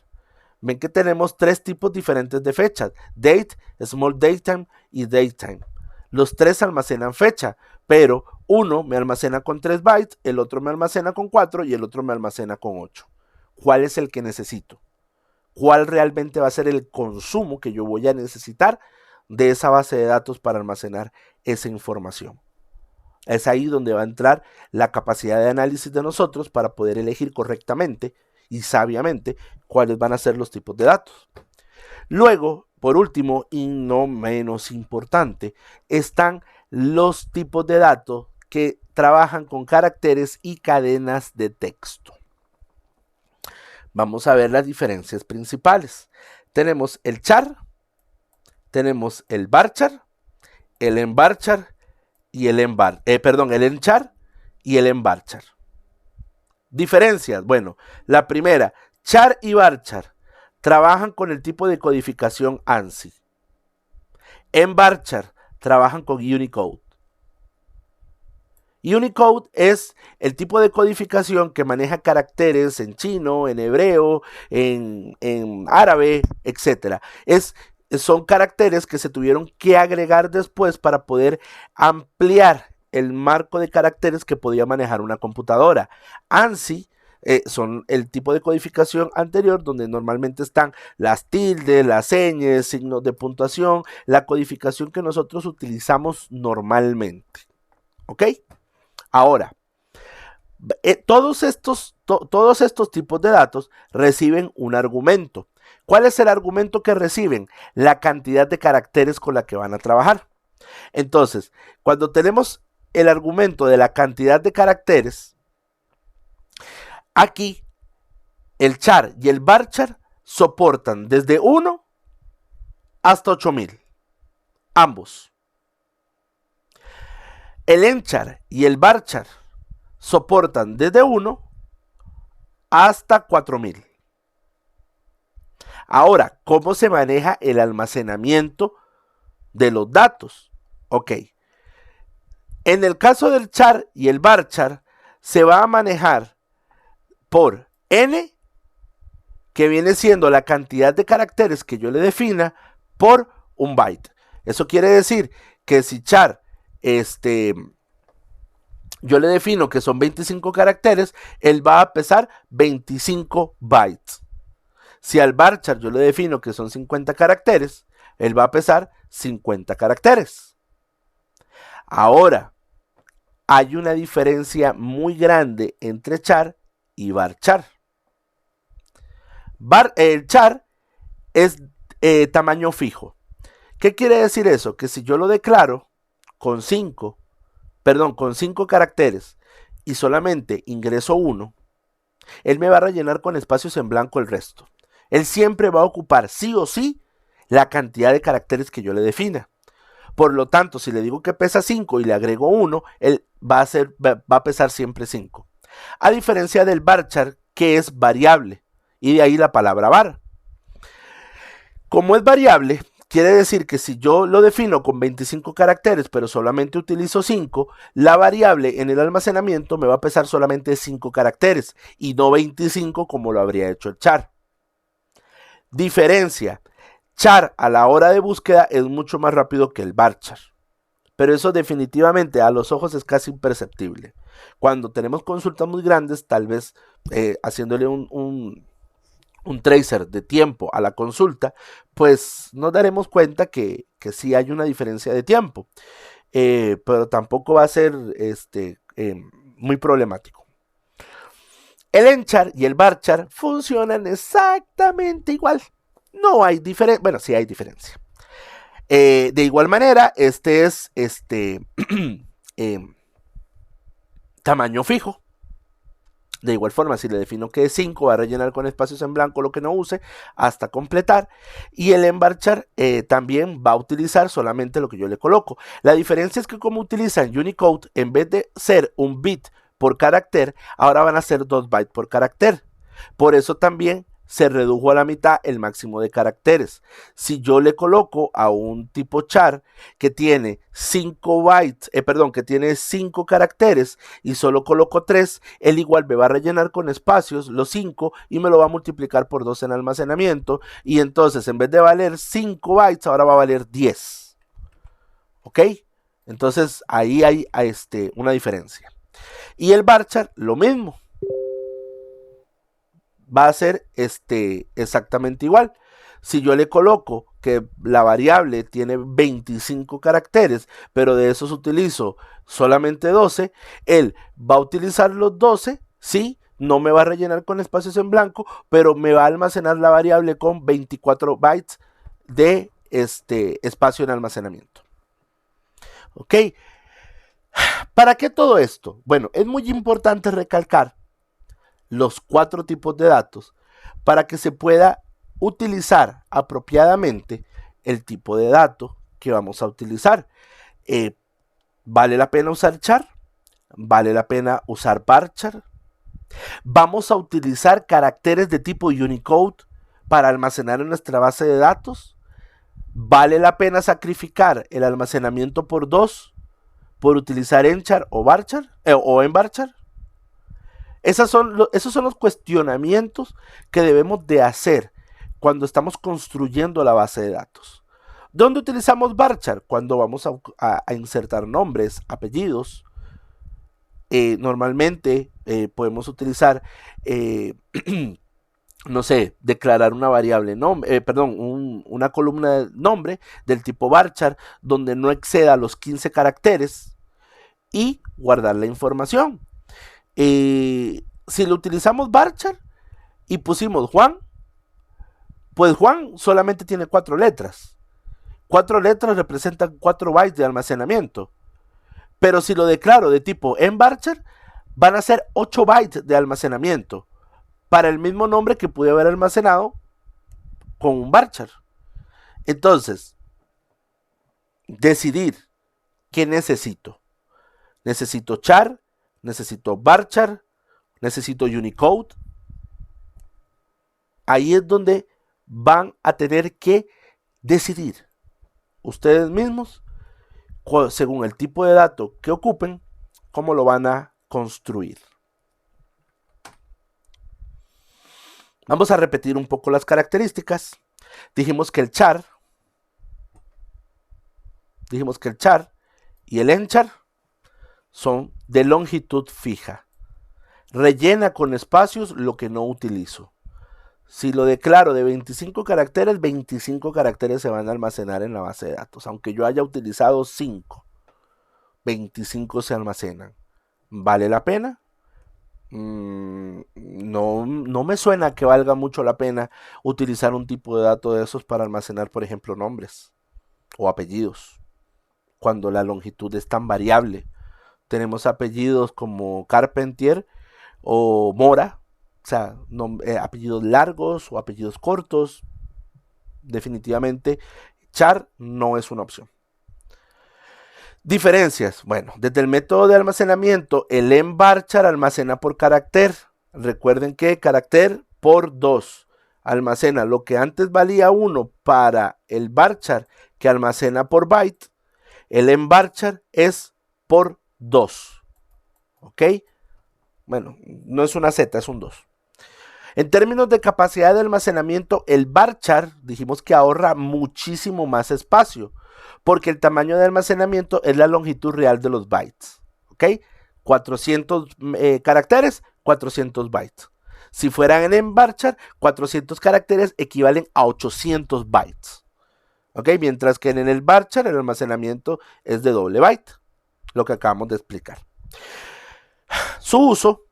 Ven que tenemos 3 tipos diferentes de fechas: date, small datetime y datetime. Los 3 almacenan fecha, pero uno me almacena con 3 bytes, el otro me almacena con 4 y el otro me almacena con 8. ¿Cuál es el que necesito? ¿Cuál realmente va a ser el consumo que yo voy a necesitar de esa base de datos para almacenar esa información? Es ahí donde va a entrar la capacidad de análisis de nosotros para poder elegir correctamente y sabiamente cuáles van a ser los tipos de datos. Luego, por último y no menos importante, están los tipos de datos que trabajan con caracteres y cadenas de texto. Vamos a ver las diferencias principales. Tenemos el char, tenemos el varchar, el envarchar y el enchar y el envarchar. Diferencias, bueno, la primera, char y varchar trabajan con el tipo de codificación ANSI. Envarchar trabajan con Unicode. Unicode es el tipo de codificación que maneja caracteres en chino, en hebreo, en árabe, etc. Son caracteres que se tuvieron que agregar después para poder ampliar el marco de caracteres que podía manejar una computadora. ANSI son el tipo de codificación anterior, donde normalmente están las tildes, las señas, signos de puntuación, la codificación que nosotros utilizamos normalmente. ¿Ok? Ahora, todos estos tipos de datos reciben un argumento. ¿Cuál es el argumento que reciben? La cantidad de caracteres con la que van a trabajar. Entonces, cuando tenemos el argumento de la cantidad de caracteres, aquí el char y el varchar soportan desde 1 hasta 8000. Ambos. El enchar y el varchar soportan desde 1 hasta 4000. Ahora, ¿cómo se maneja el almacenamiento de los datos? Ok. En el caso del char y el varchar, se va a manejar por n, que viene siendo la cantidad de caracteres que yo le defina, por un byte. Eso quiere decir que si char, yo le defino que son 25 caracteres, él va a pesar 25 bytes. Si al varchar yo le defino que son 50 caracteres, él va a pesar 50 caracteres. Ahora, hay una diferencia muy grande entre char y varchar. El char es tamaño fijo. ¿Qué quiere decir eso? Que si yo lo declaro con 5 caracteres y solamente ingreso 1, él me va a rellenar con espacios en blanco el resto. Él siempre va a ocupar sí o sí la cantidad de caracteres que yo le defina. Por lo tanto, si le digo que pesa 5 y le agrego 1, él va a pesar siempre 5. A diferencia del varchar, que es variable, y de ahí la palabra var. Como es variable, quiere decir que si yo lo defino con 25 caracteres, pero solamente utilizo 5, la variable en el almacenamiento me va a pesar solamente 5 caracteres y no 25 como lo habría hecho el char. Diferencia. Char a la hora de búsqueda es mucho más rápido que el varchar. Pero eso definitivamente a los ojos es casi imperceptible. Cuando tenemos consultas muy grandes, tal vez haciéndole un tracer de tiempo a la consulta, pues nos daremos cuenta que sí hay una diferencia de tiempo. Pero tampoco va a ser muy problemático. El enchar y el varchar funcionan exactamente igual. No hay diferencia. Bueno, sí hay diferencia. De igual manera, este es tamaño fijo. De igual forma, si le defino que es 5, va a rellenar con espacios en blanco lo que no use hasta completar. Y el envarchar también va a utilizar solamente lo que yo le coloco. La diferencia es que como utilizan Unicode, en vez de ser un bit por carácter, ahora van a ser 2 bytes por carácter. Por eso también se redujo a la mitad el máximo de caracteres. Si yo le coloco a un tipo char que tiene 5 bytes, que tiene 5 caracteres y solo coloco 3, él igual me va a rellenar con espacios los 5 y me lo va a multiplicar por 2 en almacenamiento, y entonces en vez de valer 5 bytes ahora va a valer 10. ¿Ok? Entonces ahí hay una diferencia. Y el varchar lo mismo. Va a ser exactamente igual. Si yo le coloco que la variable tiene 25 caracteres, pero de esos utilizo solamente 12, él va a utilizar los 12, sí, no me va a rellenar con espacios en blanco, pero me va a almacenar la variable con 24 bytes de espacio en almacenamiento. ¿Ok? ¿Para qué todo esto? Bueno, es muy importante recalcar los 4 tipos de datos para que se pueda utilizar apropiadamente el tipo de dato que vamos a utilizar. ¿Vale la pena usar char? ¿Vale la pena usar varchar? ¿Vamos a utilizar caracteres de tipo Unicode para almacenar en nuestra base de datos? ¿Vale la pena sacrificar el almacenamiento por 2 por utilizar enchar o varchar o envarchar? Esos son los cuestionamientos que debemos de hacer cuando estamos construyendo la base de datos. ¿Dónde utilizamos varchar? Cuando vamos a insertar nombres, apellidos. Normalmente podemos utilizar, no sé, declarar una variable nombre, una columna de nombre del tipo varchar donde no exceda los 15 caracteres y guardar la información. Si lo utilizamos varchar y pusimos Juan, pues Juan solamente tiene 4 letras. 4 letras representan 4 bytes de almacenamiento. Pero si lo declaro de tipo envarchar, van a ser 8 bytes de almacenamiento para el mismo nombre que pude haber almacenado con un varchar. Entonces, decidir qué necesito. Necesito char, necesito varchar, necesito Unicode. Ahí es donde van a tener que decidir ustedes mismos, según el tipo de dato que ocupen, cómo lo van a construir. Vamos a repetir un poco las características. Dijimos que el char y el enchar son de longitud fija. Rellena con espacios lo que no utilizo. Si lo declaro de 25 caracteres, 25 caracteres se van a almacenar en la base de datos. Aunque yo haya utilizado 5, 25 se almacenan. ¿Vale la pena? No me suena que valga mucho la pena utilizar un tipo de dato de esos para almacenar, por ejemplo, nombres o apellidos, cuando la longitud es tan variable. Tenemos apellidos como Carpentier o Mora, o sea, apellidos largos o apellidos cortos. Definitivamente, char no es una opción. Diferencias. Bueno, desde el método de almacenamiento, el envarchar almacena por carácter. Recuerden que carácter por 2. Almacena lo que antes valía 1 para el varchar, que almacena por byte. El envarchar es por 2. ¿Ok? Bueno, no es una Z, es un 2. En términos de capacidad de almacenamiento, el varchar dijimos que ahorra muchísimo más espacio, porque el tamaño de almacenamiento es la longitud real de los bytes. ¿Ok? 400 caracteres, 400 bytes. Si fueran en varchar, 400 caracteres equivalen a 800 bytes. ¿Ok? Mientras que en el varchar el almacenamiento es de doble byte, lo que acabamos de explicar. Su uso.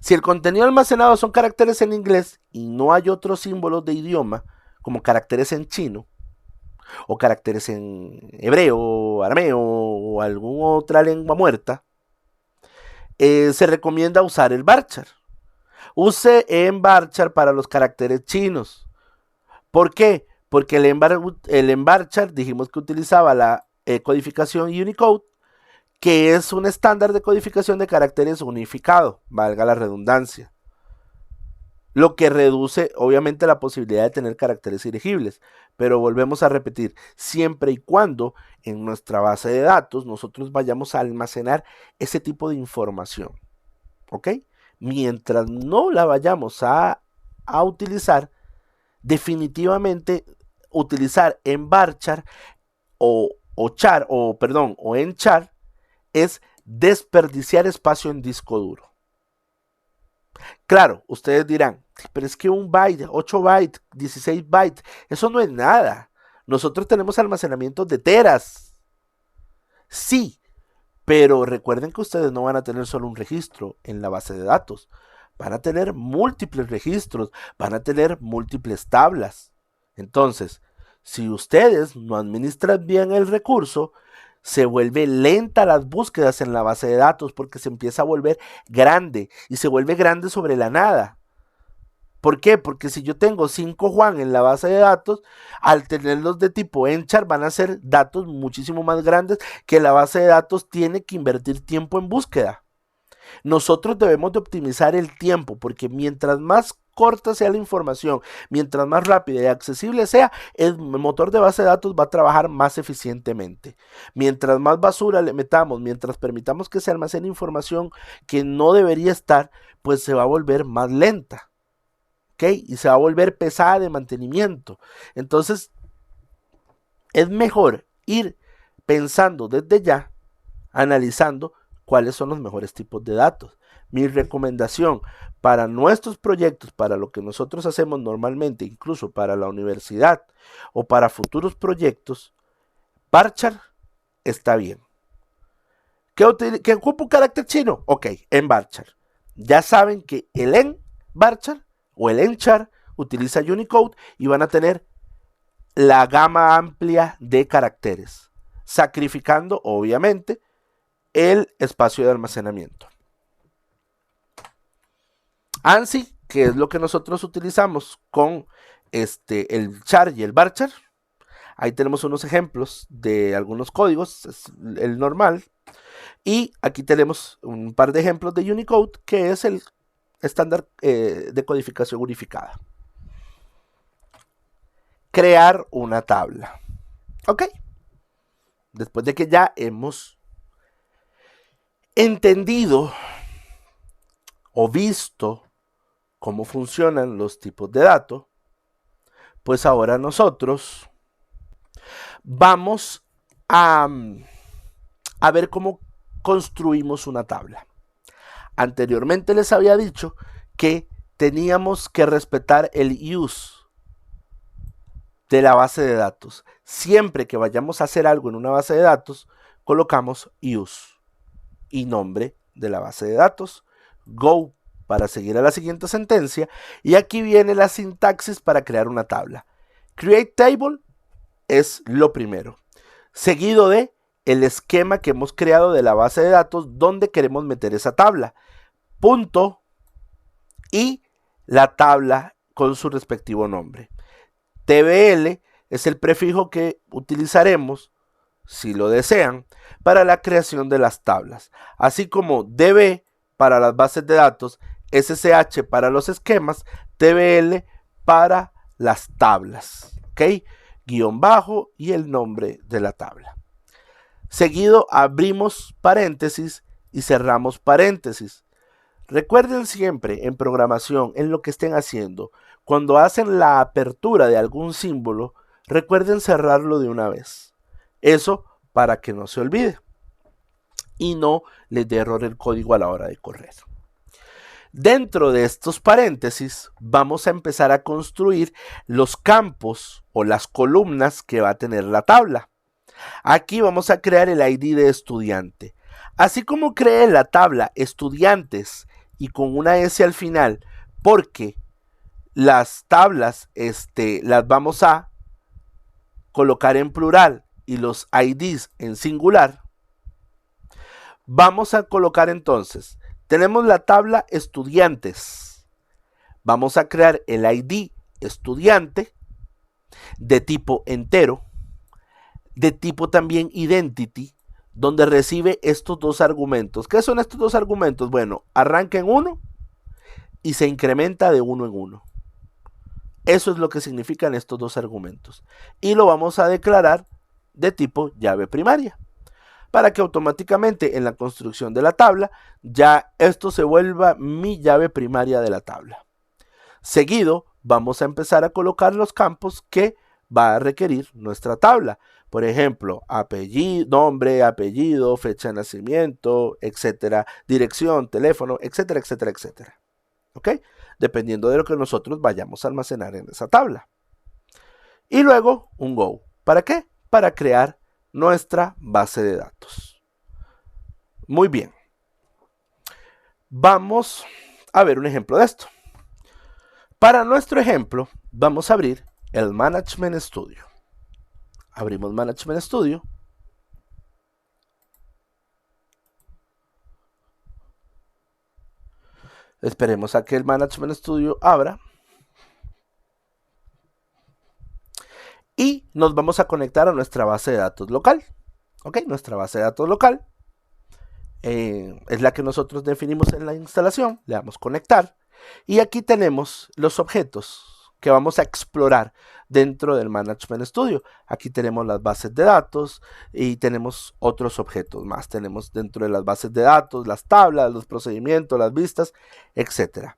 Si el contenido almacenado son caracteres en inglés y no hay otros símbolos de idioma, como caracteres en chino, o caracteres en hebreo, arameo o alguna otra lengua muerta, se recomienda usar el varchar. Use en varchar para los caracteres chinos. ¿Por qué? Porque el envarchar dijimos que utilizaba la codificación Unicode, que es un estándar de codificación de caracteres unificado, valga la redundancia. Lo que reduce obviamente la posibilidad de tener caracteres ilegibles. Pero volvemos a repetir, siempre y cuando en nuestra base de datos nosotros vayamos a almacenar ese tipo de información. ¿Ok? Mientras no la vayamos a utilizar, definitivamente utilizar en varchar o en char es desperdiciar espacio en disco duro. Claro, ustedes dirán, pero es que 1 byte, 8 bytes, 16 bytes, eso no es nada. Nosotros tenemos almacenamientos de teras. Sí, pero recuerden que ustedes no van a tener solo un registro en la base de datos. Van a tener múltiples registros, van a tener múltiples tablas. Entonces, si ustedes no administran bien el recurso, se vuelve lenta las búsquedas en la base de datos porque se empieza a volver grande y se vuelve grande sobre la nada. ¿Por qué? Porque si yo tengo 5 Juan en la base de datos, al tenerlos de tipo enchar van a ser datos muchísimo más grandes que la base de datos tiene que invertir tiempo en búsqueda. Nosotros debemos de optimizar el tiempo porque mientras más corta sea la información, mientras más rápida y accesible sea, el motor de base de datos va a trabajar más eficientemente. Mientras más basura le metamos, mientras permitamos que se almacene información que no debería estar, pues se va a volver más lenta. ¿Ok? Y se va a volver pesada de mantenimiento. Entonces, es mejor ir pensando desde ya, analizando cuáles son los mejores tipos de datos. Mi recomendación para nuestros proyectos, para lo que nosotros hacemos normalmente, incluso para la universidad o para futuros proyectos, varchar está bien. ¿Que ocupa un carácter chino? Ok, en varchar. Ya saben que el en varchar o el enchar utiliza Unicode y van a tener la gama amplia de caracteres, sacrificando obviamente el espacio de almacenamiento. ANSI, que es lo que nosotros utilizamos con el char y el varchar. Ahí tenemos unos ejemplos de algunos códigos, es el normal. Y aquí tenemos un par de ejemplos de Unicode, que es el estándar de codificación unificada. Crear una tabla. Ok. Después de que ya hemos entendido o visto cómo funcionan los tipos de datos, pues ahora nosotros vamos a ver cómo construimos una tabla. Anteriormente les había dicho que teníamos que respetar el use de la base de datos. Siempre que vayamos a hacer algo en una base de datos, colocamos use y nombre de la base de datos, go para seguir a la siguiente sentencia, y aquí viene la sintaxis para crear una tabla. Create table es lo primero, seguido de el esquema que hemos creado de la base de datos donde queremos meter esa tabla, punto, y la tabla con su respectivo nombre. TBL es el prefijo que utilizaremos, si lo desean, para la creación de las tablas, así como DB para las bases de datos, SSH para los esquemas, TBL para las tablas, ¿ok? Guión bajo y el nombre de la tabla. Seguido abrimos paréntesis y cerramos paréntesis. Recuerden siempre en programación, en lo que estén haciendo, cuando hacen la apertura de algún símbolo, recuerden cerrarlo de una vez. Eso para que no se olvide y no les dé error el código a la hora de correr. Dentro de estos paréntesis vamos a empezar a construir los campos o las columnas que va a tener la tabla. Aquí vamos a crear el ID de estudiante. Así como creé la tabla estudiantes y con una S al final, porque las tablas las vamos a colocar en plural y los IDs en singular, vamos a colocar entonces, tenemos la tabla estudiantes, vamos a crear el ID estudiante de tipo entero, de tipo también identity, donde recibe estos dos argumentos. ¿Qué son estos dos argumentos? Bueno, arranca en 1 y se incrementa de 1 en 1. Eso es lo que significan estos dos argumentos. Y lo vamos a declarar de tipo llave primaria, para que automáticamente en la construcción de la tabla ya esto se vuelva mi llave primaria de la tabla. Seguido vamos a empezar a colocar los campos que va a requerir nuestra tabla. Por ejemplo, apellido, nombre, apellido, fecha de nacimiento, etcétera, dirección, teléfono, etcétera, etcétera, etcétera. ¿Ok? Dependiendo de lo que nosotros vayamos a almacenar en esa tabla. Y luego un go. ¿Para qué? Para crear nuestra base de datos. Muy bien. Vamos a ver un ejemplo de esto. Para nuestro ejemplo, vamos a abrir el Management Studio. Abrimos Management Studio. Esperemos a que el Management Studio abra. Y nos vamos a conectar a nuestra base de datos local. Ok, nuestra base de datos local es la que nosotros definimos en la instalación. Le damos conectar. Y aquí tenemos los objetos que vamos a explorar dentro del Management Studio. Aquí tenemos las bases de datos y tenemos otros objetos más. Tenemos dentro de las bases de datos las tablas, los procedimientos, las vistas, etc.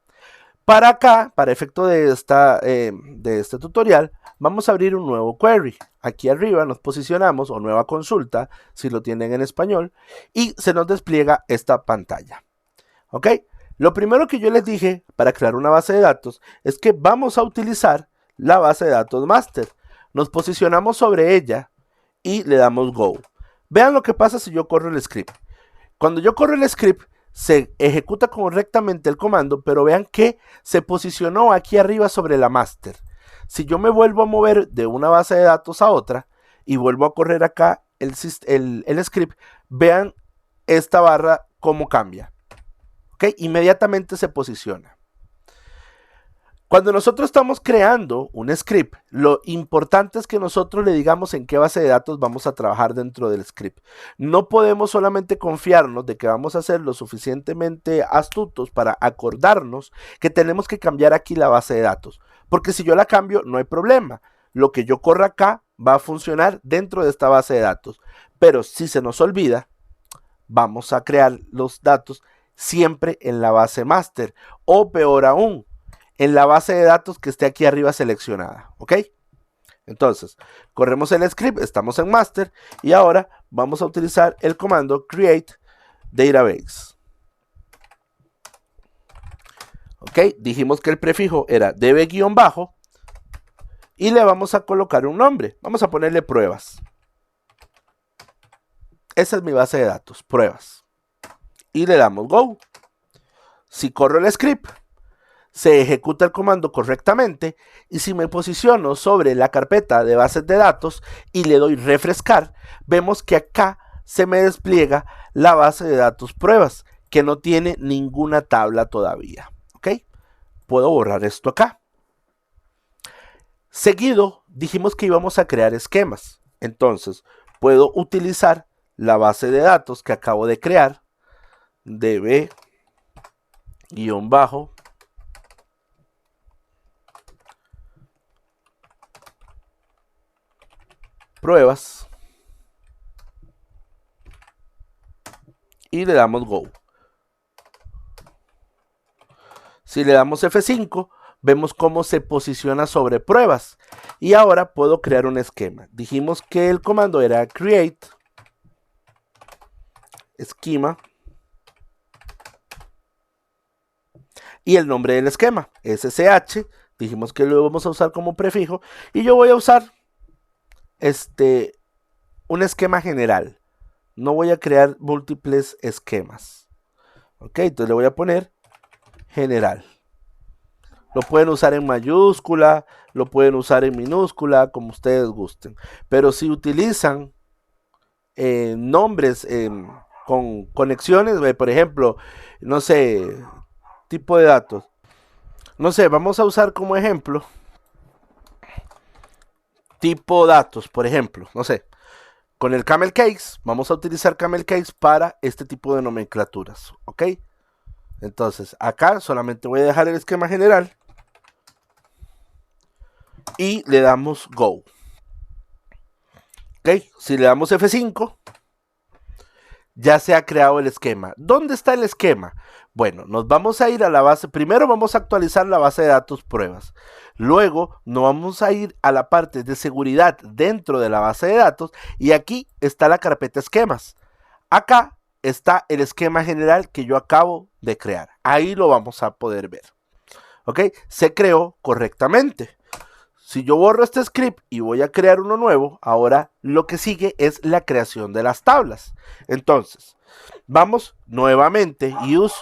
Para acá, para efecto de este tutorial, vamos a abrir un nuevo query. Aquí arriba nos posicionamos, o nueva consulta, si lo tienen en español, y se nos despliega esta pantalla. ¿Ok? Lo primero que yo les dije para crear una base de datos es que vamos a utilizar la base de datos master. Nos posicionamos sobre ella y le damos go. Vean lo que pasa si yo corro el script. Cuando yo corro el script, se ejecuta correctamente el comando, pero vean que se posicionó aquí arriba sobre la master. Si yo me vuelvo a mover de una base de datos a otra y vuelvo a correr acá el script, vean esta barra cómo cambia. ¿Okay? Inmediatamente se posiciona. Cuando nosotros estamos creando un script, lo importante es que nosotros le digamos en qué base de datos vamos a trabajar dentro del script. No podemos solamente confiarnos de que vamos a ser lo suficientemente astutos para acordarnos que tenemos que cambiar aquí la base de datos. Porque si yo la cambio, no hay problema. Lo que yo corra acá va a funcionar dentro de esta base de datos. Pero si se nos olvida, vamos a crear los datos siempre en la base master. O peor aún, en la base de datos que esté aquí arriba seleccionada, ¿ok? Entonces, corremos el script, estamos en master y ahora vamos a utilizar el comando create database. ¿Ok? Dijimos que el prefijo era db-bajo y le vamos a colocar un nombre. Vamos a ponerle pruebas. Esa es mi base de datos, pruebas. Y le damos go. Si corro el script, se ejecuta el comando correctamente y si me posiciono sobre la carpeta de bases de datos y le doy refrescar, vemos que acá se me despliega la base de datos pruebas que no tiene ninguna tabla todavía. ¿Ok? Puedo borrar esto acá. Seguido dijimos que íbamos a crear esquemas. Entonces puedo utilizar la base de datos que acabo de crear, db-bajo pruebas y le damos go. Si le damos F5, vemos cómo se posiciona sobre pruebas y ahora puedo crear un esquema. Dijimos que el comando era create esquema y el nombre del esquema SSH. Dijimos que lo vamos a usar como prefijo y yo voy a usar un esquema general. No voy a crear múltiples esquemas. Ok, entonces le voy a poner general. Lo pueden usar en mayúscula, lo pueden usar en minúscula, como ustedes gusten. Pero si utilizan nombres con conexiones, por ejemplo, no sé, tipo de datos. No sé, vamos a usar como ejemplo tipo datos, por ejemplo, no sé. Con el camel case, vamos a utilizar camel case para este tipo de nomenclaturas, ¿ok? Entonces, acá solamente voy a dejar el esquema general y le damos go. ¿Ok? Si le damos F5, ya se ha creado el esquema. ¿Dónde está el esquema? Bueno, nos vamos a ir a la base. Primero vamos a actualizar la base de datos pruebas. Luego nos vamos a ir a la parte de seguridad dentro de la base de datos. Y aquí está la carpeta esquemas. Acá está el esquema general que yo acabo de crear. Ahí lo vamos a poder ver. ¿Ok? Se creó correctamente. Si yo borro este script y voy a crear uno nuevo, ahora lo que sigue es la creación de las tablas. Entonces, vamos nuevamente, use